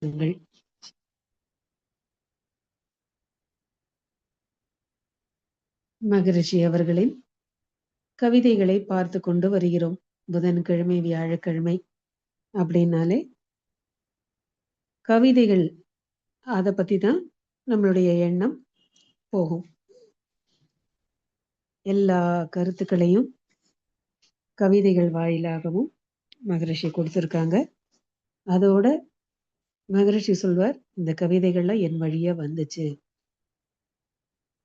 உங்கள் மகரிஷி அவர்களின் கவிதைகளை பார்த்து கொண்டு வருகிறோம். புதன்கிழமை, வியாழக்கிழமை அப்படின்னாலே கவிதைகள், அதை பத்தி தான் நம்மளுடைய எண்ணம் போகும். எல்லா கருத்துக்களையும் கவிதைகள் வாயிலாகவும் மகரிஷி கொடுத்திருக்காங்க. அதோட மகரிஷி சொல்வார், இந்த கவிதைகள்லாம் என் வழியா வந்துச்சு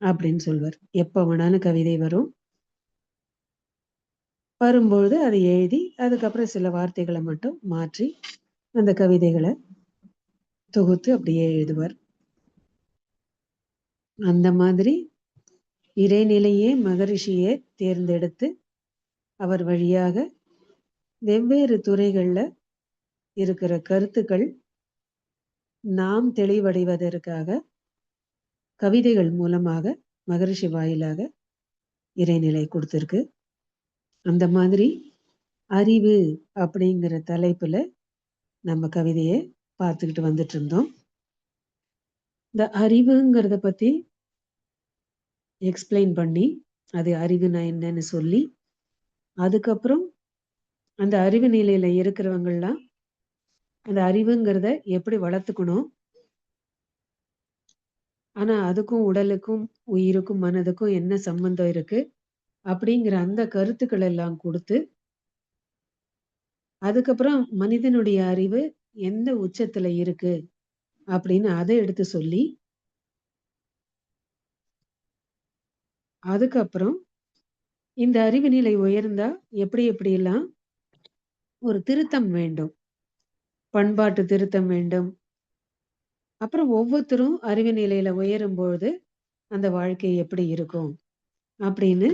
அப்படின்னு சொல்வார். எப்ப வேணாலும் கவிதை வரும். வரும்பொழுது அதை எழுதி அதுக்கப்புறம் சில வார்த்தைகளை மட்டும் மாற்றி அந்த கவிதைகளை தொகுத்து அப்படியே எழுதுவார். அந்த மாதிரி இறைநிலையே மகரிஷியை தேர்ந்தெடுத்து அவர் வழியாக வெவ்வேறு துறைகள்ல இருக்கிற கருத்துக்கள் நாம் தெளிவடைவதற்காக கவிதைகள் மூலமாக மகரிஷி வாயிலாக இறைநிலை கொடுத்திருக்கு. அந்த மாதிரி அறிவு அப்படிங்கிற தலைப்புல நம்ம கவிதையை பார்த்துக்கிட்டு வந்துட்டு இருந்தோம். இந்த அறிவுங்கிறத பத்தி எக்ஸ்பிளைன் பண்ணி அது அறிவுனா என்னன்னு சொல்லி, அதுக்கப்புறம் அந்த அறிவு நிலையில இருக்கிறவங்கலாம் அந்த அறிவுங்கிறத எப்படி வளர்த்துக்கணும், ஆனா அதுக்கும் உடலுக்கும் உயிருக்கும் மனதுக்கும் என்ன சம்பந்தம் இருக்கு அப்படிங்கிற அந்த கருத்துக்கள் எல்லாம் கொடுத்து, அதுக்கப்புறம் மனிதனுடைய அறிவு எந்த உச்சத்துல இருக்கு அப்படின்னு அதை எடுத்து சொல்லி, அதுக்கப்புறம் இந்த அறிவு நிலை உயர்ந்தா எப்படி எப்படியெல்லாம் ஒரு திருத்தம் வேண்டும், பண்பாட்டு திருத்தம் வேண்டும். அப்புறம் ஒவ்வொருத்தரும் அறிவு நிலையில உயரும் பொழுது அந்த வாழ்க்கை எப்படி இருக்கும் அப்படின்னு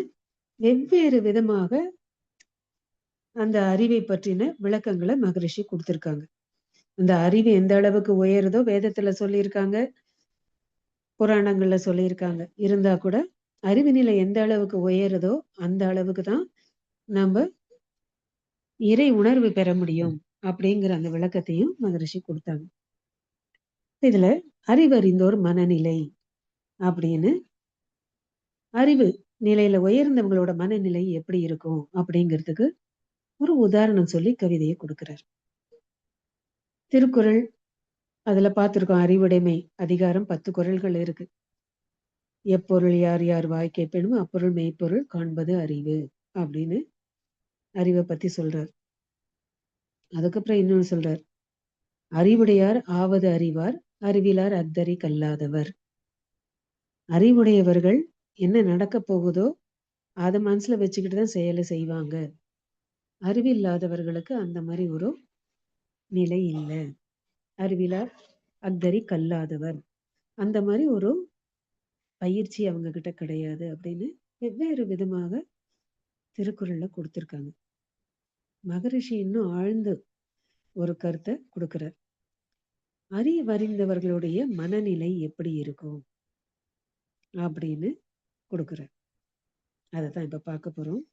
வெவ்வேறு விதமாக அந்த அறிவை பற்றின விளக்கங்களை மகரிஷி கொடுத்திருக்காங்க. அந்த அறிவு எந்த அளவுக்கு உயருதோ வேதத்துல சொல்லியிருக்காங்க, புராணங்கள்ல சொல்லியிருக்காங்க. இருந்தா கூட அறிவு நிலை எந்த அளவுக்கு உயருதோ அந்த அளவுக்கு தான் நம்ம இறை உணர்வு பெற முடியும் அப்படிங்கிற அந்த விளக்கத்தையும் மகரிஷி கொடுத்தாங்க. இதுல அறிவறிந்தோர் மனநிலை அப்படின்னு, அறிவு நிலையில உயர்ந்தவங்களோட மனநிலை எப்படி இருக்கும் அப்படிங்கிறதுக்கு ஒரு உதாரணம் சொல்லி கவிதையை கொடுக்கிறார். திருக்குறள், அதுல பார்த்திருக்கோம், அறிவுடைமை அதிகாரம் 10 குறள்கள் இருக்கு. எப்பொருள் யார் யார் வாய் கேட்பேனும் அப்பொருள் மெய்ப்பொருள் காண்பது அறிவு அப்படின்னு அறிவை பத்தி சொல்றார். அதுக்கப்புறம் இன்னொன்னு சொல்றார், அறிவுடையார் ஆவது அறிவார், அறிவிலார் அக்தரி கல்லாதவர். அறிவுடையவர்கள் என்ன நடக்க போகுதோ அதை மனசுல வச்சுக்கிட்டு தான் செயலை செய்வாங்க. அறிவில்லாதவர்களுக்கு அந்த மாதிரி ஒரு நிலை இல்லை. அறிவிலார் அக்தரி கல்லாதவர், அந்த மாதிரி ஒரு பயிற்சி அவங்க கிட்ட கிடையாது அப்படின்னு வெவ்வேறு விதமாக திருக்குறள்ல கொடுத்திருக்காங்க. மகரிஷி இன்னும் ஆழ்ந்து ஒரு கருத்தை கொடுக்கிறார். அறிவறிந்தவர்களுடைய மனநிலை எப்படி இருக்கும் அப்படின்னு கொடுக்கிறார். அதைத்தான் இப்ப பார்க்க போறோம்.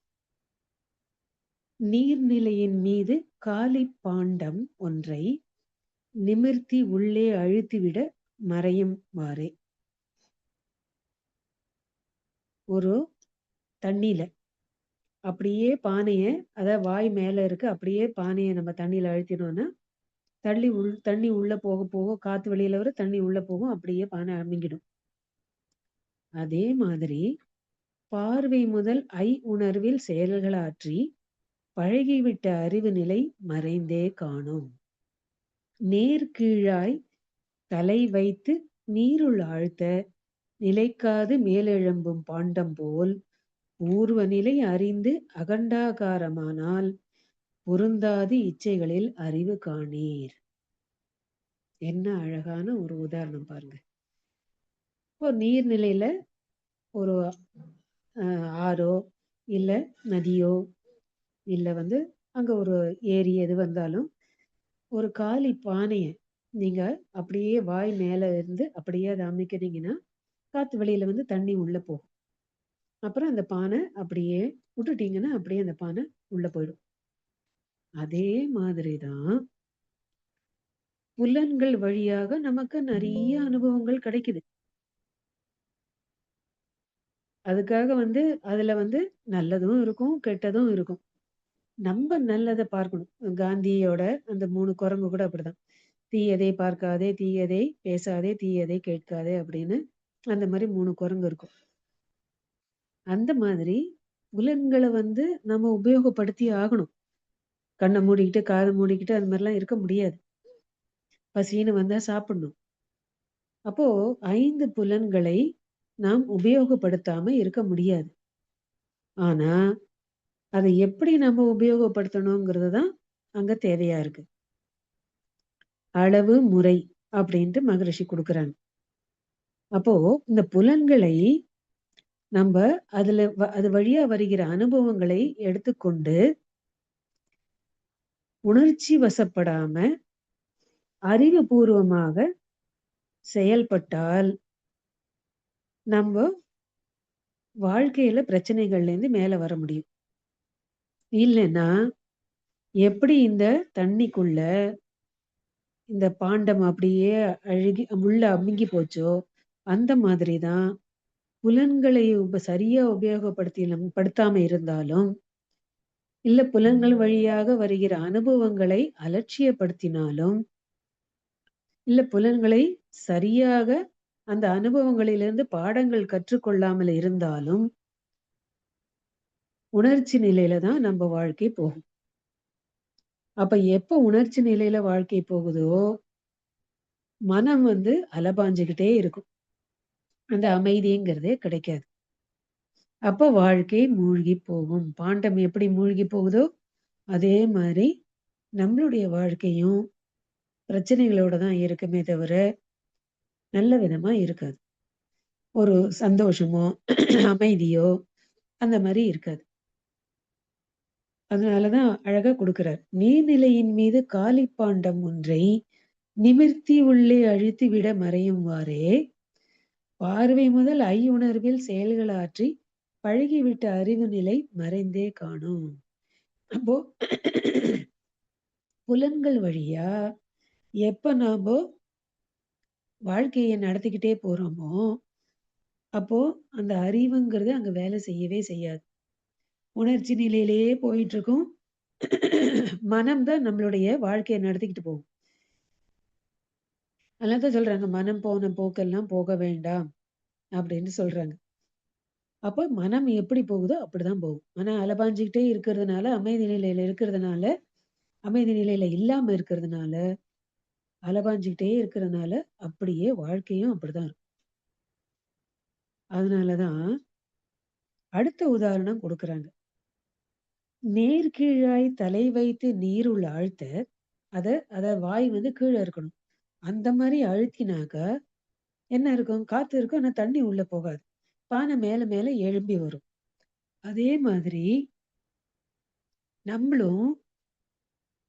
நீர்நிலையின் மீது காலி பாண்டம் ஒன்றை நிமிர்த்தி உள்ளே அழுத்திவிட மறையும் வாரே. ஒரு தண்ணியில அப்படியே பானைய, அதாவது வாய் மேல இருக்கு, அப்படியே பானையை நம்ம தண்ணியில அழுத்தினோம்னா தண்ணி உள்ள போக போக காத்து வெளியில வர தண்ணி உள்ள போகும், அப்படியே பானை அமிங்கிடும். அதே மாதிரி பார்வை முதல் உணர்வில் செயல்களாற்றி பழகிவிட்ட அறிவு நிலை மறைந்தே காணும். நேர்கீழாய் தலை வைத்து நீருள் ஆழ்த்த நிலைக்காது மேலெழும்பும் பாண்டம் போல் பூர்வ நிலை அறிந்து அகண்டாகாரமானால் பொருந்தாது இச்சைகளில் அறிவு காணீர். என்ன அழகான ஒரு உதாரணம் பாருங்க. இப்போ நீர்நிலையில ஒரு ஆறோ இல்ல நதியோ இல்ல அங்க ஒரு ஏரி எது வந்தாலும் ஒரு காலி பானைய நீங்க அப்படியே வாய் மேல இருந்து அப்படியே அதை அமைக்கிறீங்கன்னா காத்து வெளியில தண்ணி உள்ள போகும். அப்புறம் அந்த பானை அப்படியே விட்டுட்டீங்கன்னா அப்படியே அந்த பானை உள்ள போயிடும். அதே மாதிரிதான் புலன்கள் வழியாக நமக்கு நெறைய அனுபவங்கள் கிடைக்குது. அதுக்காக வந்து அதுல வந்து நல்லதும் இருக்கும், கெட்டதும் இருக்கும். நம்ப நல்லத பார்க்கணும். காந்தியோட அந்த 3 குரங்கு கூட அப்படிதான். "தீயதை பார்க்காதே, தீயதை பேசாதே, தீயதை கேட்காதே" அப்படின்னு அந்த மாரி 3 குரங்கு இருக்கும். அந்த மாதிரி புலன்கள வந்து நம்ம உபயோகப்படுத்தியே ஆகணும். கண்ண மூடிக்கிட்டு, காத மூடிக்கிட்டு அது மாரிலாம் இருக்க முடியாது. பசின்னு வந்தா சாப்பிடணும். அப்போ 5 புலன்களை நாம் உபயோகப்படுத்தாம இருக்க முடியாது. ஆனா, அத எப்படி நம்ம உபயோகப்படுத்தணுங்கிறது தான் அங்க தேவையா இருக்கு. அளவு, முறை அப்படின்ட்டு மகரிஷி குடுக்குறாங்க. அப்போ இந்த புலன்களை நம்ப அது வழியா வருகிற அனுபவங்களை எடுத்துக்கொண்டு, உணர்ச்சி வசப்படாம அறிவுபூர்வமாக செயல்பட்டால், நம்ப வாழ்க்கையில பிரச்சனைகள்லேருந்து மேல வர முடியும். இல்லன்னா, எப்படி இந்த தண்ணிக்குள்ள இந்த பாண்டம் அப்படியே அழுகி உள்ள அமுங்கி போச்சோ, அந்த மாதிரி தான் புலன்களை சரியா படுத்தாம இருந்தாலும், இல்ல புலன்கள் வழியாக வருகிற அனுபவங்களை அலட்சியப்படுத்தினாலும், இல்ல புலன்களை சரியாக அந்த அனுபவங்களிலிருந்து பாடங்கள் கற்றுக்கொள்ளாமல் இருந்தாலும், உணர்ச்சி நிலையில தான் நம்ம வாழ்க்கை போகும். அப்ப எப்ப உணர்ச்சி நிலையில வாழ்க்கை போகுதோ, மனம் வந்து அலபாஞ்சுகிட்டே இருக்கும். அந்த அமைதிங்கிறதே கிடைக்காது. அப்ப வாழ்க்கை மூழ்கி போகும். பாண்டம் எப்படி மூழ்கி போகுதோ, அதே மாரி நம்மளுடைய வாழ்க்கையும் பிரச்சனைகளோட தான் இருக்குமே தவிர, நல்ல விதமா இருக்காது. ஒரு சந்தோஷமோ, அமைதியோ அந்த மாரி இருக்காது. அதனால தான் அழகா குடுக்குறார். "நீர்நிலையின் மீது காலிப்பாண்டம் ஒன்றை நிமிர்த்தி உள்ளே அழுத்திவிட மறையும்வாறே, பார்வை முதல் ஐயுணர்வில் செயல்கள் ஆற்றி பழகிவிட்ட அறிவு நிலை மறைந்தே காணும்." அப்போ புலன்கள் வழியா எப்ப நாமோ வாழ்க்கைய நடத்திக்கிட்டே போறோமோ, அப்போ அந்த அறிவுங்கிறது அங்க வேலை செய்யவே செய்யாது. உணர்ச்சி நிலையிலேயே போயிட்டுருக்கும். மனம் தான் நம்மளுடைய வாழ்க்கைய நடத்திக்கிட்டு போகும். அதனால தான் சொல்றாங்க, "மனம் போன போக்கெல்லாம் போக வேண்டாம்" அப்படின்னு சொல்றாங்க. அப்ப மனம் எப்படி போகுதோ அப்படிதான் போகும். மனம் அலபாஞ்சுகிட்டே இருக்கிறதுனால, அமைதி நிலையில இருக்கிறதுனால, அமைதி நிலையில இல்லாம இருக்கிறதுனால, அலபாஞ்சுகிட்டே இருக்கிறனால, அப்படியே வாழ்க்கையும் அப்படிதான் இருக்கும். அதனால தான் அடுத்த உதாரணம் குடுக்குறாங்க. "நேர்கீழாய் தலை வைத்து நீருள் ஆழ்த்த" அத அத வாய் வந்து கீழ இருக்கணும். அந்த மாரி அழுத்தினாக்கா என்ன இருக்கும்? காத்து இருக்கும். ஆனா தண்ணி உள்ள போகாது. பானை மேல மேல எழும்பி வரும். அதே மாதிரி நம்பளும்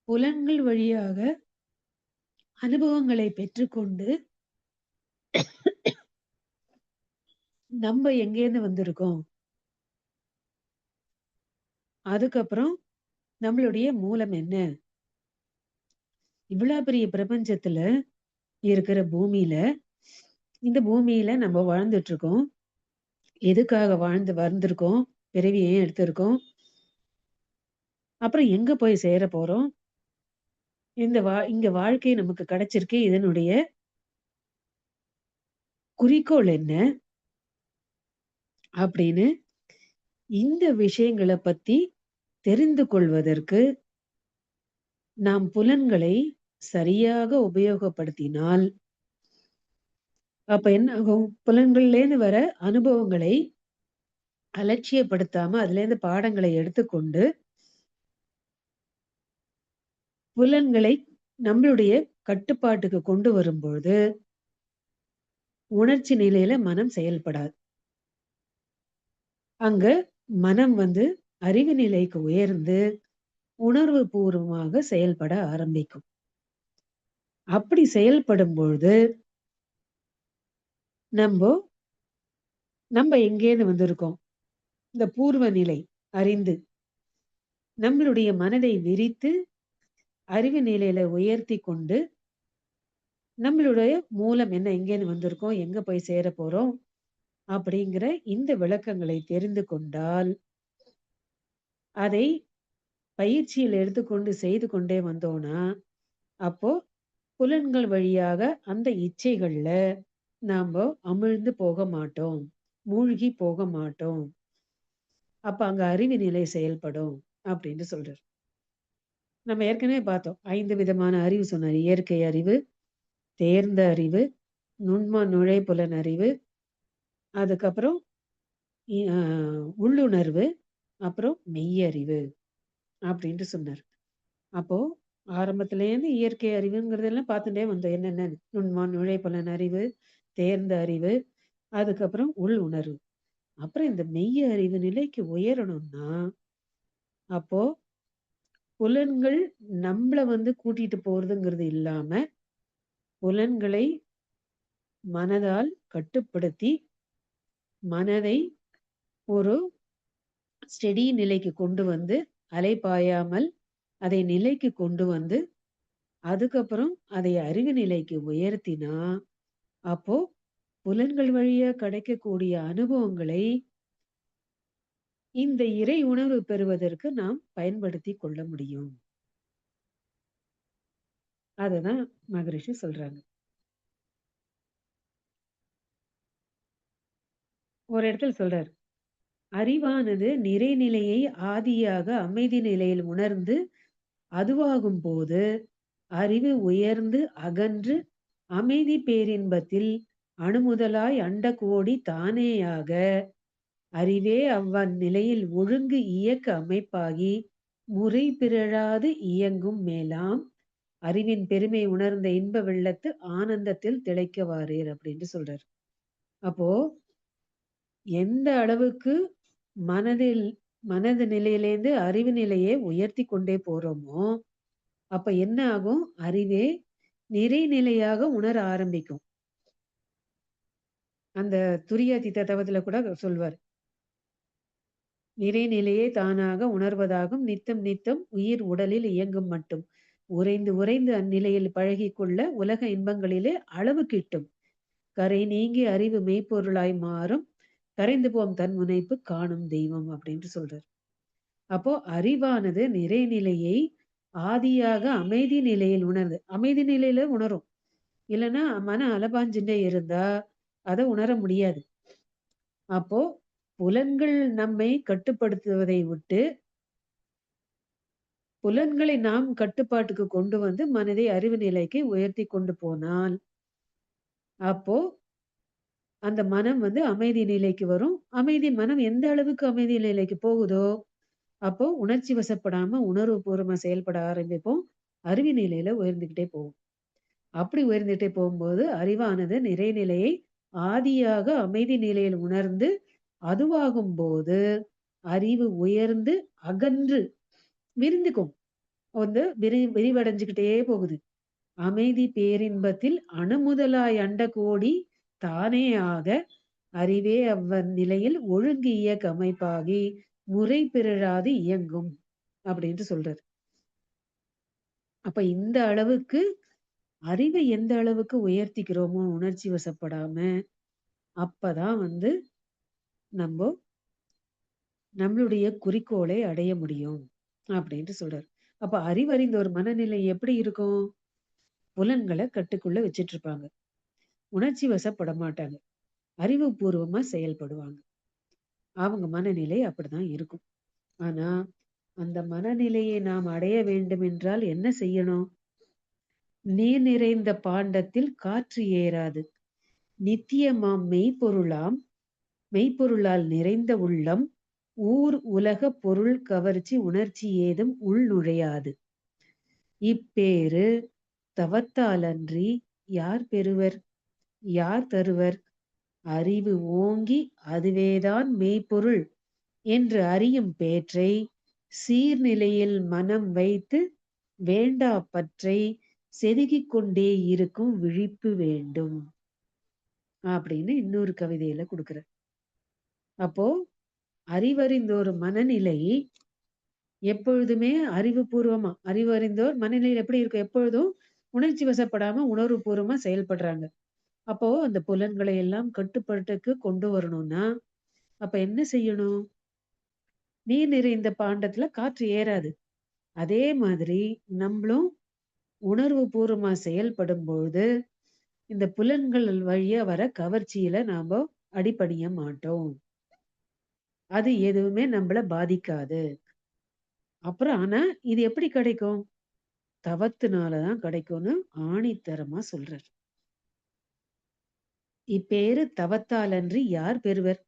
புலன்கள் வழியாக அனுபவங்களை பெற்றுக்கொண்டு, நம்ப எங்கேருந்து வந்திருக்கோம்? அதுக்கப்புறம் நம்மளுடைய மூலம் என்ன? இவ்வளோ பெரிய பிரபஞ்சத்துல இருக்கிற பூமியில, இந்த பூமியில நம்ம வாழ்ந்துட்டுருக்கோம். எதுக்காக வந்திருக்கோம்? பிறவி ஏன் எடுத்திருக்கோம்? அப்புறம் எங்க போய் சேரப்போறோம்? இங்க வாழ்க்கை நமக்கு கிடைச்சிருக்கு. இதனுடைய குறிக்கோள் என்ன? அப்படின்னு இந்த விஷயங்கள பத்தி தெரிந்து கொள்வதற்கு நாம் புலன்களை சரியாக உபயோகப்படுத்தினால், அப்ப என்ன ஆகும்? புலன்கள்லேருந்து வர அனுபவங்களை அலட்சியப்படுத்தாம, அதுலேருந்து பாடங்களை எடுத்துக்கொண்டு, புலன்களை நம்மளுடைய கட்டுப்பாட்டுக்கு கொண்டு வரும்பொழுது, உணர்ச்சி நிலையில மனம் செயல்படாது. அங்க மனம் வந்து அறிவு நிலைக்கு உயர்ந்து, உணர்வு பூர்வமாக செயல்பட ஆரம்பிக்கும். அப்படி செயல்படும் பொழுது, நம்ப நம்ப எங்கேருந்து வந்திருக்கோம்? இந்த பூர்வ நிலை அறிந்து, நம்மளுடைய மனதை விரித்து, அறிவு நிலையில உயர்த்திக் கொண்டு, நம்மளுடைய மூலம் என்ன? எங்கேருந்து வந்திருக்கோம்? எங்க போய் சேரப் போறோம்? அப்படிங்கிற இந்த விளக்கங்களை தெரிந்து கொண்டால், அதை பயிற்சியில் எடுத்துக்கொண்டு செய்து கொண்டே வந்தோம்னா, அப்போ புலன்கள் வழியாக அந்த இச்சைகள்ல நாம அமிழ்ந்து போக மாட்டோம். மூழ்கி போக மாட்டோம். அப்ப அங்க அறிவு நிலை செயல்படும் அப்படின்னு சொல்றாரு. நம்ம ஏற்கனவே பார்த்தோம். 5 விதமான அறிவு சொன்னாரு. இயற்கை அறிவு, தேர்ந்த அறிவு, நுழைப்புலன் அறிவு, அதுக்கப்புறம் இ அ உள்ளுணர்வு, அப்புறம் மெய்யறிவு அப்படின்ட்டு சொன்னாரு. அப்போ ஆரம்பத்திலேருந்து இயற்கை அறிவுங்கிறதெல்லாம் பார்த்துட்டே வந்தோம். என்னென்னன்னு. நுழைப்புலன் அறிவு, தேர்ந்த அறிவு, அதுக்கப்புறம் உள் உணர்வு. அப்புறம் இந்த மெய் அறிவு நிலைக்கு உயரணும்னா, அப்போ புலன்கள் நம்மள கூட்டிட்டு போறதுங்கிறது இல்லாம, புலன்களை மனதால் கட்டுப்படுத்தி, மனதை ஒரு ஸ்டெடி நிலைக்கு கொண்டு வந்து, அலைபாயாமல் அதை நிலைக்கு கொண்டு வந்து, அதுக்கப்புறம் அதை அறிவு நிலைக்கு உயர்த்தினா, அப்போ புலன்கள் வழியா கிடைக்கக்கூடிய அனுபவங்களை இந்த இறை உணர்வு பெறுவதற்கு நாம் பயன்படுத்திக் கொள்ள முடியும். அததான் மகரிஷி சொல்றாங்க. ஒரு இடத்துல சொல்றாரு. அறிவானது நிறைநிலையை ஆதியாக அமைதி நிலையில் உணர்ந்து அதுவாகும்போது, அறிவு உயர்ந்து அகன்று அமைதி பேரின்பத்தில் அணுமுதலாய் அண்டகோடி தானேயாக அறிவே அவ்வந்நிலையில் ஒழுங்கு இயக்க அமைப்பாகி முறை பிறழாது இயங்கும் மேலாம் அறிவின் பெருமை உணர்ந்த இன்ப வெள்ளத்து ஆனந்தத்தில் திளைக்க வாரீர் அப்படின்னு சொல்றாரு. அப்போ எந்த அளவுக்கு மனதில் மனது நிலையிலேருந்து அறிவு நிலையை உயர்த்தி கொண்டே போறோமோ, அப்ப என்ன ஆகும்? அறிவே நிறைநிலையாக உணர ஆரம்பிக்கும். அந்த துரியாதீத தவத்துல கூட சொல்வார். நிறைநிலையே தானாக உணர்வதாகும் நித்தம் நித்தம் உயிர் உடலில் இயங்கும் மட்டும். உறைந்து உறைந்து அந்நிலையில் பழகிக் கொள்ள உலக இன்பங்களிலே அளவு கிட்டும். கரை நீங்கி அறிவு மெய்ப்பொருளாய் மாறும். கரைந்து போம் தன் முனைப்பு காணும் தெய்வம் அப்படின்ட்டு சொல்றார். அப்போ அறிவானது நிறைநிலையை ஆதியாக அமைதி நிலையில் உணர்ந்து அமைதி நிலையில உணரும். இல்லைன்னா மன அலபாஞ்சுட்டே இருந்தா அதை உணர முடியாது. அப்போ புலன்கள் நம்மை கட்டுப்படுத்துவதை விட்டு புலன்களை நாம் கட்டுப்பாட்டுக்கு கொண்டு வந்து மனதை அறிவு நிலைக்கு உயர்த்தி கொண்டு போனால் அப்போ அந்த மனம் அமைதி நிலைக்கு வரும். அமைதி மனம் எந்த அளவுக்கு அமைதி நிலைக்கு போகுதோ அப்போ உணர்ச்சி வசப்படாம உணர்வு பூர்வமா செயல்பட ஆரம்பிப்போம். அறிவு நிலையில உயர்ந்துகிட்டே போகும். அப்படி உயர்ந்துட்டே போகும்போது அறிவானது நிறைநிலையை ஆதியாக அமைதி நிலையில் உணர்ந்து அதுவாகும் போது அறிவு உயர்ந்து அகன்று விரிந்துக்கும். விரிவடைஞ்சுக்கிட்டே போகுது. அமைதி பேரின்பத்தில் அணுமுதலாய் அண்டகோடி தானே ஆக அறிவே அவ்வந்நிலையில் ஒழுங்கு இயக்க அமைப்பாகி முறை பிறழாது இயங்கும் அப்படின்ட்டு சொல்றாரு. அப்ப இந்த அளவுக்கு அறிவை எந்த அளவுக்கு உயர்த்திக்கிறோமோ உணர்ச்சி வசப்படாம, அப்பதான் நம்போ நம்மளுடைய குறிக்கோளை அடைய முடியும் அப்படின்ட்டு சொல்றாரு. அப்ப அறிவறிந்த ஒரு மனநிலை எப்படி இருக்கும்? புலன்களை கட்டுக்குள்ள வச்சிட்டு இருப்பாங்க. உணர்ச்சி வசப்பட மாட்டாங்க. அறிவுபூர்வமா செயல்படுவாங்க. அவங்க மனநிலை அப்படிதான் இருக்கும். ஆனா, அந்த மனநிலையை நாம் அடைய வேண்டும் என்றால் என்ன செய்யணும்? நீர் நிறைந்த பாண்டத்தில் காற்று ஏறாது. நித்தியமாம் மெய்ப்பொருளால் நிறைந்த உள்ளம் ஊர் உலக பொருள் கவர்ச்சி உணர்ச்சி ஏதும் உள் நுழையாது. இப்பேறு தவத்தாலன்றி யார் பெறுவர்? யார் தருவர்? அறிவு ஓங்கி அதுவேதான் மெய்ப்பொருள் என்று அறியும் பேற்றை சீர்நிலையில் மனம் வைத்து வேண்டா பற்றை செதுக்கிக் கொண்டே இருக்கும் விழிப்பு வேண்டும் அப்படின்னு இன்னொரு கவிதையில கொடுக்கிற. அப்போ அறிவறிந்தோர் மனநிலை எப்பொழுதுமே அறிவுபூர்வமா அறிவறிந்தோர் மனநிலை எப்படி இருக்கும்? எப்பொழுதும் உணர்ச்சி வசப்படாம உணர்வுபூர்வமா செயல்படுறாங்க. அப்போ அந்த புலன்களை எல்லாம் கட்டுப்பாட்டுக்கு கொண்டு வரணும்னா, அப்ப என்ன செய்யணும்? நீர் நிறைந்த பாண்டத்துல காற்று ஏறாது. அதே மாதிரி நம்மளும் உணர்வு பூர்வமா செயல்படும்பொழுது, இந்த புலன்கள் வழியா வர கவர்ச்சியில நாம அடிபணிய மாட்டோம். அது எதுவுமே நம்மள பாதிக்காது. அப்புறம் ஆனா இது எப்படி கிடைக்கும்? தவத்தினால தான் கிடைக்கும்னு ஆணித்தரமா சொல்றார். இப்பேறு தவத்தாலன்றி யார் பெறுவர்?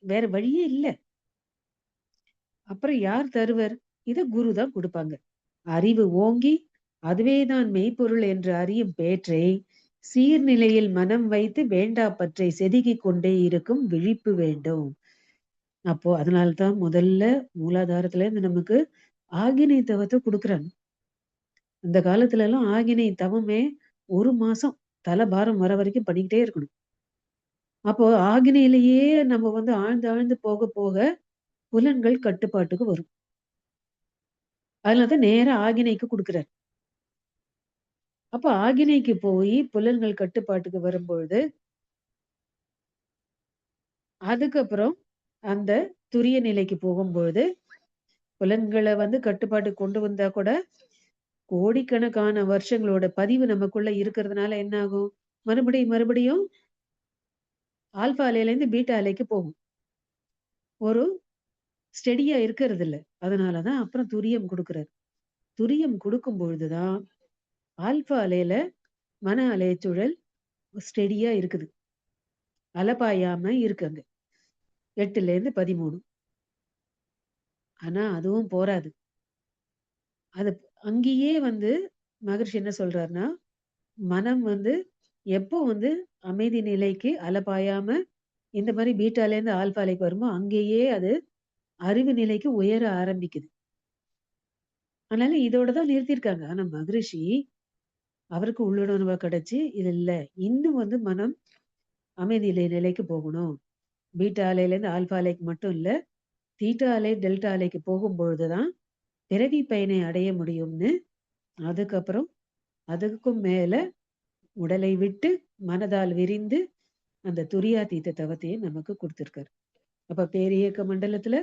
வேற வழியே இல்ல. அப்புறம் யார் தருவர்? இத குரு தான் குடுப்பாங்க. அறிவு ஓங்கி அதுவேதான் மெய்ப்பொருள் என்று அறியும் பேற்றை சீர்நிலையில் மனம் வைத்து வேண்டாப்பற்றை செதுக்கிக் கொண்டே இருக்கும் விழிப்பு வேண்டும். அப்போ அதனால்தான் முதல்ல மூலாதாரத்துல இருந்து நமக்கு ஆகினை தவத்தை குடுக்குறாங்க. அந்த காலத்துல எல்லாம் ஆகினை தவமே 1 மாசம் தலபாரம் வர வரைக்கும் பண்ணிக்கிட்டே இருக்கணும். அப்போ ஆகினையிலேயே நம்ம வந்து ஆழ்ந்து ஆழ்ந்து போக போக புலன்கள் கட்டுப்பாட்டுக்கு வரும். அதனாலதான் நேரா ஆகினைக்கு குடுக்குறாரு. அப்ப ஆகினைக்கு போய் புலன்கள் கட்டுப்பாட்டுக்கு வரும்பொழுது, அதுக்கப்புறம் அந்த துரிய நிலைக்கு போகும்பொழுது, புலன்கள வந்து கட்டுப்பாட்டுக்கு கொண்டு வந்தா கூட, கோடிக்கணக்கான வருஷங்களோட பதிவு நமக்குள்ள இருக்கிறதுனால என்ன ஆகும்? மறுபடியும் ஆல்ஃபா அலையிலேருந்து பீட்டா அலைக்கு போகும். ஒரு ஸ்டெடியா இருக்கிறதில்ல. அதனால தான் அப்புறம் துரியம் குடுக்குறாரு. துரியம் குடுக்கும் பொழுது தான் ஆல்ஃபா அலையில மன அலைச்சூழல் ஸ்டெடியா இருக்குது. அலைபாயாம இருக்கு அங்க. 8லேருந்து 13. ஆனா அதுவும் போராது. அது அங்கேயே வந்து மகரிஷி என்ன சொல்றாருன்னா, மனம் வந்து எப்போ வந்து அமைதி நிலைக்கு அலைபாயாம இந்த மாரி பீட்டாலேருந்து ஆல்ஃபாலைக்கு வருமோ, அங்கேயே அது அறிவு நிலைக்கு உயர ஆரம்பிக்குது. அதனால இதோட தான் நிறுத்தியிருக்காங்க. ஆனா மகரிஷி அவருக்கு உள்ளுணர்வா கிடைச்சு, இது இல்ல. இன்னும் வந்து மனம் அமைதி நிலைக்கு போகணும். பீட்டா அலையிலேருந்து ஆல்ஃபா அலைக்கு மட்டும் இல்ல, தீட்டா அலை, டெல்டா அலைக்கு போகும்பொழுது தான் பிறவி பயனை அடைய முடியும்னு, அதுக்கப்புறம் அதுக்கும் மேல உடலை விட்டு மனதால் விரிந்து அந்த துரியாதீத தவத்தையும் நமக்கு குடுத்திருக்காரு. அப்ப பேரியக்க மண்டலத்துல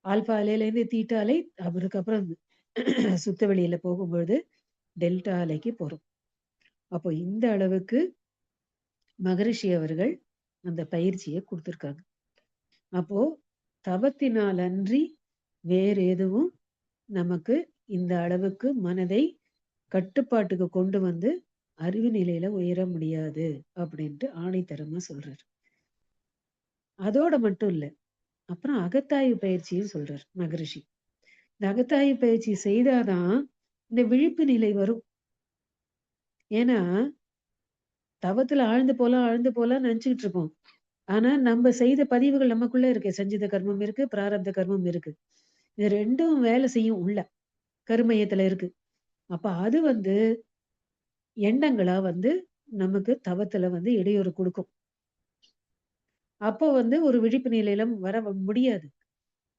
ஆல்ஃபா அலையிலேருந்து தீட்டா அலை, அதுக்கப்புறம் சுத்த வெளியில போகும்பொழுது டெல்டா அலைக்கு போறோம். அப்போ இந்த அளவுக்கு மகரிஷி அவர்கள் அந்த பயிற்சிய குடுத்திருக்காங்க. அப்போ தவத்தினால் அன்றி வேறு எதுவும் நமக்கு இந்த அளவுக்கு மனதை கட்டுப்பாட்டுக்கு கொண்டு வந்து அறிவு நிலையில உயர முடியாது அப்படின்ட்டு ஆணித்தரமா சொல்றாரு. அதோட மட்டும் இல்ல. அப்புறம் அகத்தாய்வு பயிற்சியும் சொல்றார் மகரிஷி. இந்த அகத்தாய்வு பயிற்சி செய்தாதான் இந்த விழிப்பு நிலை வரும். ஏன்னா தவத்துல ஆழ்ந்து போலாம்னு நினைச்சுக்கிட்டு இருப்போம். ஆனா நம்ம செய்த பதிவுகள் நமக்குள்ள இருக்கு. சஞ்சித கர்மம் இருக்கு, பிராரப்த கர்மம் இருக்கு. இது 2ம் வேலை செய்யும் உள்ள. கருமையத்துல இருக்கு. அப்ப அது வந்து எண்ணங்களா வந்து நமக்கு தவத்துல வந்து இடையூறு குடுக்கும். அப்போ வந்து ஒரு விழிப்பு நிலையில முடியாது.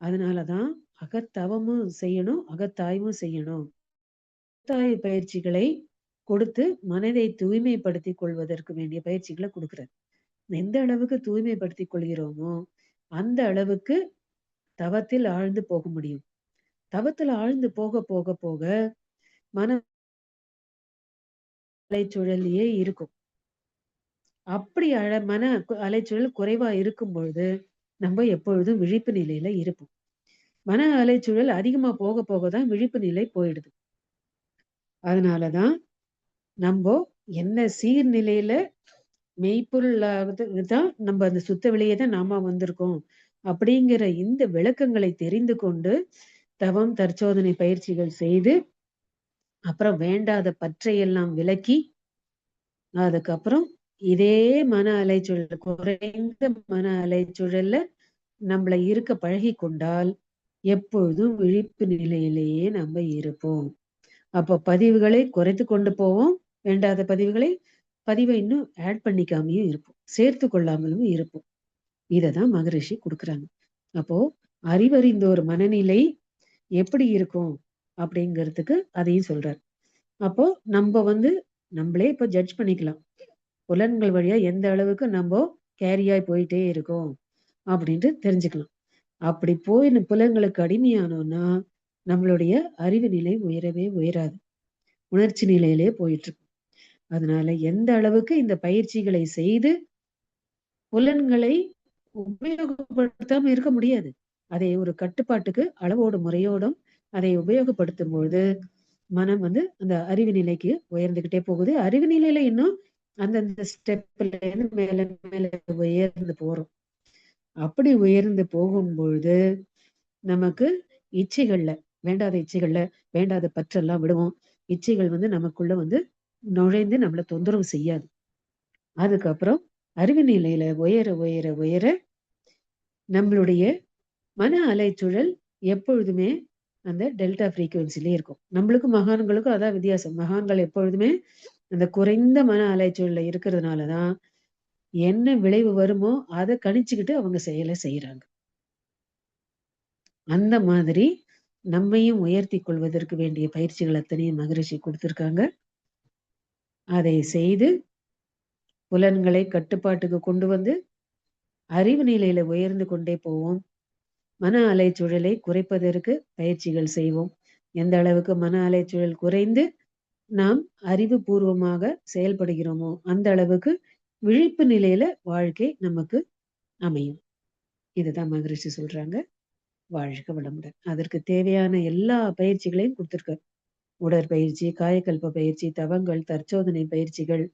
அதனாலதான் அகத்தவமும் செய்யணும், அகத்தாய்வும் செய்யணும். அகத்தாய்வு பயிற்சிகளை கொடுத்து மனதை தூய்மைப்படுத்திக் கொள்வதற்கு வேண்டிய பயிற்சிகளை குடுக்குறார். எந்த அளவுக்கு தூய்மைப்படுத்திக் கொள்கிறோமோ, அந்த அளவுக்கு தவத்தில் ஆழ்ந்து போக முடியும். தவத்துல ஆழ்ந்து போக போக போக மன அலைச்சூழலிலேயே இருக்கும். அப்படி மன அலைச்சூழல் குறைவா இருக்கும் பொழுது, நம்ம எப்பொழுதும் விழிப்பு நிலையில இருப்போம். மன அலைச்சூழல் அதிகமா போக போக தான் விழிப்பு நிலை போயிடுது. அதனாலதான் நம்போ என்ன சீர்நிலையில மெய்ப்பொருளாவது தான் நம்ம அந்த சுத்த வெளியே தான் நாம வந்திருக்கோம். அப்படிங்கிற இந்த விளக்கங்களை தெரிந்து கொண்டு தவம், தற்சோதனை பயிற்சிகள் செய்து, அப்புறம் வேண்டாத பற்றையெல்லாம் விலக்கி, அதுக்கப்புறம் இதே மன அலைச்சூழல் குறைந்த மன அலைச்சூழல்ல நம்மள இருக்க பழகிக் கொண்டால், எப்பொழுதும் விழிப்பு நிலையிலேயே நம்ம இருப்போம். அப்ப பதிவுகளை குறைத்துக் கொண்டு போவோம். வேண்டாத பதிவை இன்னும் ஆட் பண்ணிக்காமயும் இருப்போம். சேர்த்து கொள்ளாமலும் இருப்போம். இததான் மகரிஷி குடுக்குறாங்க. அப்போ அறிவறிந்த ஒரு மனநிலை எப்படி இருக்கும் அப்படிங்கிறதுக்கு அதையும் சொல்றார். அப்போ நம்ம நம்மளே இப்ப ஜட்ஜ் பண்ணிக்கலாம். புலன்கள் வழியா எந்த அளவுக்கு நம்ம கேரியாய் போயிட்டே இருக்கோம் அப்படின்ட்டு தெரிஞ்சுக்கலாம். அப்படி போய் புலன்களுக்கு அடிமையானோம்னா நம்மளுடைய அறிவு நிலை உயரவே உயராது. உணர்ச்சி நிலையிலே போயிட்டு இருக்கும். அதனால எந்த அளவுக்கு இந்த பயிற்சிகளை செய்து புலன்களை உபயோகப்படுத்தாம இருக்க முடியாது. அதை ஒரு கட்டுப்பாட்டுக்கு அளவோடும் முறையோடும் அதை உபயோகப்படுத்தும் பொழுது மனம் அந்த அறிவு நிலைக்கு உயர்ந்துகிட்டே போகுது. அறிவு நிலையில இன்னும் அந்தந்த ஸ்டெப்ல இருந்து மேல மேல உயர்ந்து போறோம். அப்படி உயர்ந்து போகும்பொழுது நமக்கு இச்சைகள்ல வேண்டாத பற்றெல்லாம் விடுவோம். இச்சைகள் நமக்குள்ள நுழைந்து நம்மள தொந்தரவு செய்யாது. அதுக்கப்புறம் அறிவு நிலையில உயர உயர உயர நம்மளுடைய மன அலைச்சூழல் எப்பொழுதுமே அந்த டெல்டா ஃப்ரீக்குவன்சிலே இருக்கும். நம்மளுக்கும் மகான்களுக்கும் அதான் வித்தியாசம். மகான்கள் எப்பொழுதுமே அந்த குறைந்த மன அலைச்சூழல்ல இருக்கிறதுனாலதான் என்ன விளைவு வருமோ அதை கணிச்சுக்கிட்டு அவங்க செயலை செய்யறாங்க. அந்த மாதிரி நம்மையும் உயர்த்தி கொள்வதற்கு வேண்டிய பயிற்சிகள் அத்தனையும் மகரிஷி கொடுத்திருக்காங்க. அதை செய்து புலன்களை கட்டுப்பாட்டுக்கு கொண்டு வந்து அறிவு நிலையில உயர்ந்து கொண்டே போவோம். மன அலைச்சூழலை குறைப்பதற்கு பயிற்சிகள் செய்வோம். எந்த அளவுக்கு மன அலைச்சூழல் குறைந்து நாம் அறிவுபூர்வமாக செயல்படுகிறோமோ அந்த அளவுக்கு விழிப்பு நிலையில வாழ்க்கை நமக்கு அமையும். இதுதான் மகரிஷி சொல்றாங்க. வாழ்க வளமுடன். அதற்கு தேவையான எல்லா பயிற்சிகளையும் கொடுத்திருக்காரு. உடற்பயிற்சி, காயக்கல்ப பயிற்சி, தவங்கள், தற்சோதனை பயிற்சிகள்,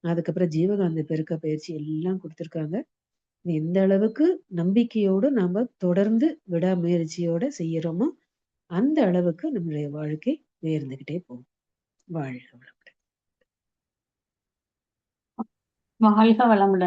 அதுக்கப்புறம் ஜீவகாந்த பெருக்க பயிற்சி எல்லாம் கொடுத்திருக்காங்க. எந்த அளவுக்கு நம்பிக்கையோடு நாம தொடர்ந்து விடாமுயற்சியோட செய்யறோமோ அந்த அளவுக்கு நம்மளுடைய வாழ்க்கை உயர்ந்துகிட்டே போகும். வாழ்க வளமுடன். வாழ்க வளமுடன்.